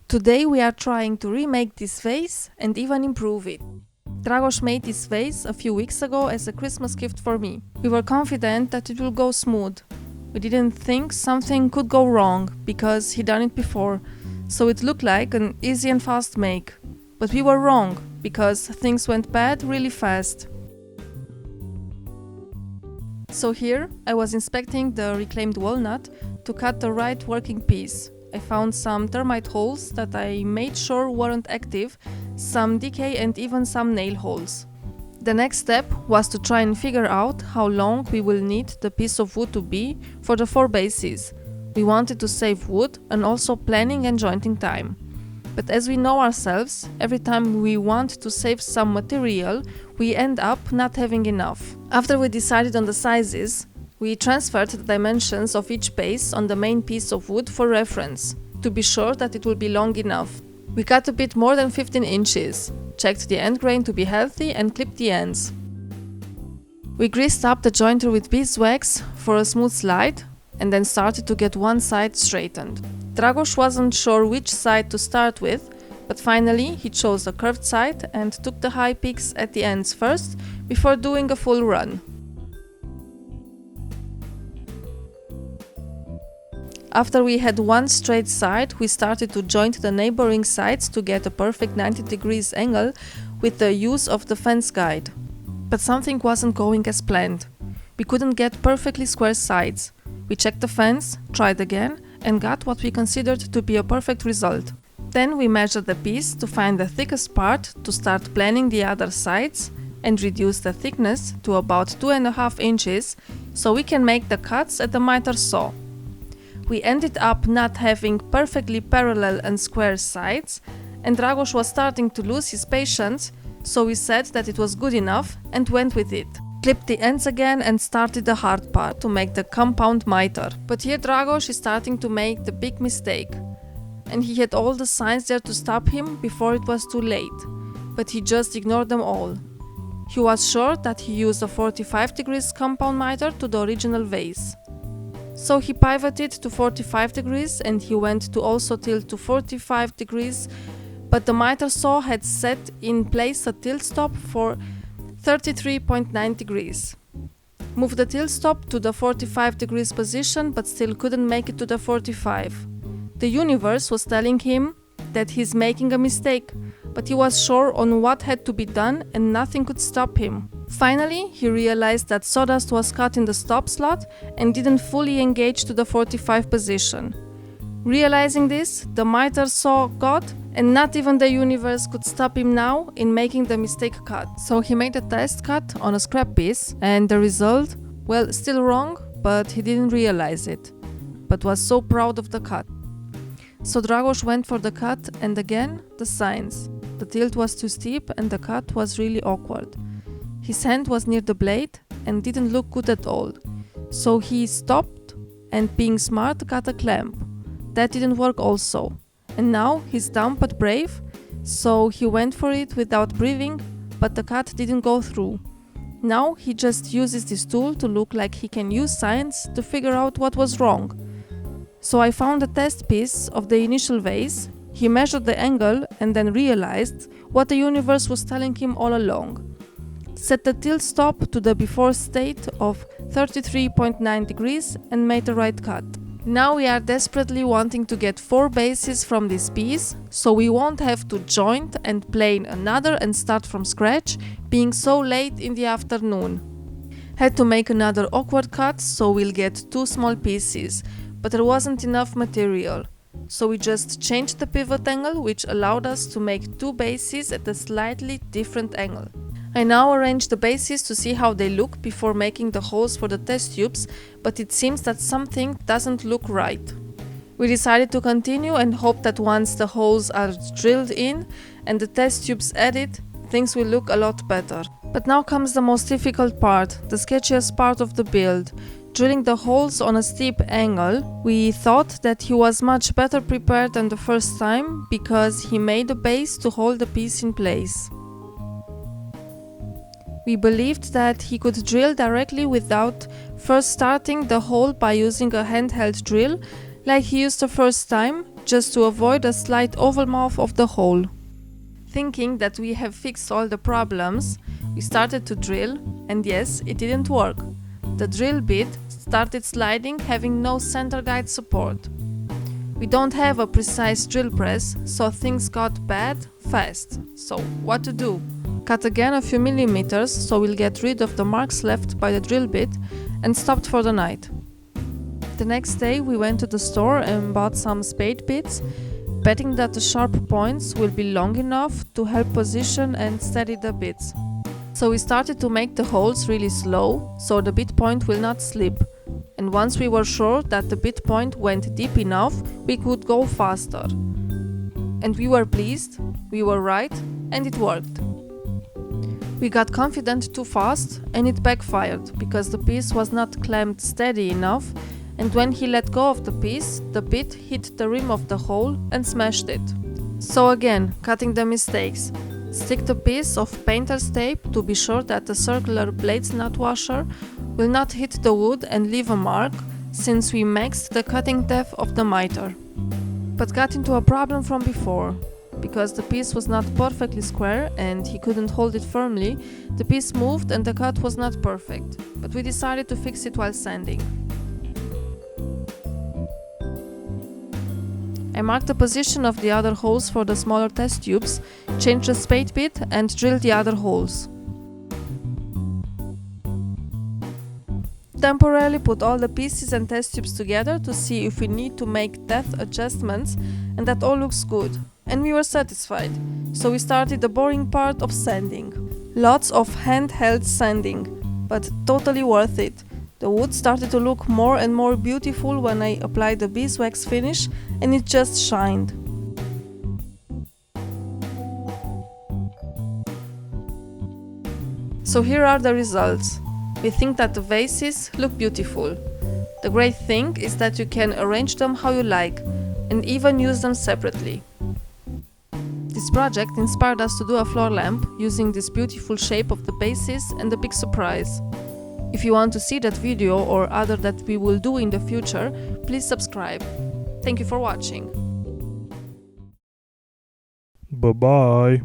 Today we are trying to remake this vase and even improve it. Dragos made this vase a few weeks ago as a Christmas gift for me. We were confident that it will go smooth. We didn't think something could go wrong because he done it before, so it looked like an easy and fast make. But we were wrong because things went bad really fast. So here I was inspecting the reclaimed walnut to cut the right working piece. I found some termite holes that I made sure weren't active, some decay and even some nail holes. The next step was to try and figure out how long we will need the piece of wood to be for the 4 bases. We wanted to save wood and also planning and jointing time. But as we know ourselves, every time we want to save some material, we end up not having enough. After we decided on the sizes, we transferred the dimensions of each base on the main piece of wood for reference, to be sure that it will be long enough. We cut a bit more than 15 inches, checked the end grain to be healthy and clipped the ends. We greased up the jointer with beeswax for a smooth slide and then started to get one side straightened. Dragos wasn't sure which side to start with, but finally he chose the curved side and took the high peaks at the ends first before doing a full run. After we had one straight side, we started to joint the neighboring sides to get a perfect 90 degrees angle with the use of the fence guide. But something wasn't going as planned. We couldn't get perfectly square sides. We checked the fence, tried again, and got what we considered to be a perfect result. Then we measured the piece to find the thickest part to start planing the other sides and reduce the thickness to about 2.5 inches so we can make the cuts at the miter saw. We ended up not having perfectly parallel and square sides, and Dragos was starting to lose his patience, so we said that it was good enough and went with it. Clipped the ends again and started the hard part to make the compound miter. But here Dragos is starting to make the big mistake, and he had all the signs there to stop him before it was too late, but he just ignored them all. He was sure that he used a 45 degrees compound miter to the original vase. So he pivoted to 45 degrees and he went to also tilt to 45 degrees, but the miter saw had set in place a tilt stop for 33.9 degrees. Moved the tilt stop to the 45 degrees position but still couldn't make it to the 45. The universe was telling him that he's making a mistake, but he was sure on what had to be done and nothing could stop him. Finally, he realized that sawdust was cut in the stop slot and didn't fully engage to the 45 position. Realizing this, the miter saw got, and not even the universe could stop him now in making the mistake cut. So he made a test cut on a scrap piece, and the result, well, still wrong, but he didn't realize it, but was so proud of the cut. So Dragos went for the cut, and again, the signs. The tilt was too steep and the cut was really awkward. His hand was near the blade and didn't look good at all. So he stopped and, being smart, got a clamp. That didn't work also. And now he's dumb but brave, so he went for it without breathing, but the cut didn't go through. Now he just uses this tool to look like he can use science to figure out what was wrong. So I found a test piece of the initial vase, he measured the angle and then realized what the universe was telling him all along. Set the tilt stop to the before state of 33.9 degrees and made the right cut. Now we are desperately wanting to get 4 bases from this piece, so we won't have to joint and plane another and start from scratch, being so late in the afternoon. Had to make another awkward cut, so we'll get 2 small pieces, but there wasn't enough material. So we just changed the pivot angle, which allowed us to make 2 bases at a slightly different angle. I now arrange the bases to see how they look before making the holes for the test tubes, but it seems that something doesn't look right. We decided to continue and hope that once the holes are drilled in and the test tubes added, things will look a lot better. But now comes the most difficult part, the sketchiest part of the build. Drilling the holes on a steep angle. We thought that he was much better prepared than the first time because he made a base to hold the piece in place. We believed that he could drill directly without first starting the hole by using a handheld drill like he used the first time, just to avoid a slight oval mouth of the hole. Thinking that we have fixed all the problems, we started to drill, and yes, it didn't work. The drill bit started sliding, having no center guide support. We don't have a precise drill press, so things got bad fast. So what to do? Cut again a few millimeters so we'll get rid of the marks left by the drill bit, and stopped for the night. The next day we went to the store and bought some spade bits, betting that the sharp points will be long enough to help position and steady the bits. So we started to make the holes really slow, so the bit point will not slip. And once we were sure that the bit point went deep enough, we could go faster. And we were pleased, we were right, and it worked. We got confident too fast, and it backfired, because the piece was not clamped steady enough, and when he let go of the piece, the bit hit the rim of the hole and smashed it. So again, cutting the mistakes. Stick the piece of painter's tape to be sure that the circular blades nut washer will not hit the wood and leave a mark, since we maxed the cutting depth of the miter. But got into a problem from before. Because the piece was not perfectly square and he couldn't hold it firmly, the piece moved and the cut was not perfect, but we decided to fix it while sanding. I marked the position of the other holes for the smaller test tubes, changed the spade bit and drilled the other holes. Temporarily put all the pieces and test tubes together to see if we need to make depth adjustments, and that all looks good. And we were satisfied, so we started the boring part of sanding. Lots of handheld sanding, but totally worth it. The wood started to look more and more beautiful when I applied the beeswax finish, and it just shined. So here are the results. We think that the vases look beautiful. The great thing is that you can arrange them how you like, and even use them separately. This project inspired us to do a floor lamp using this beautiful shape of the bases and the big surprise. If you want to see that video or other that we will do in the future, please subscribe. Thank you for watching. Bye-bye.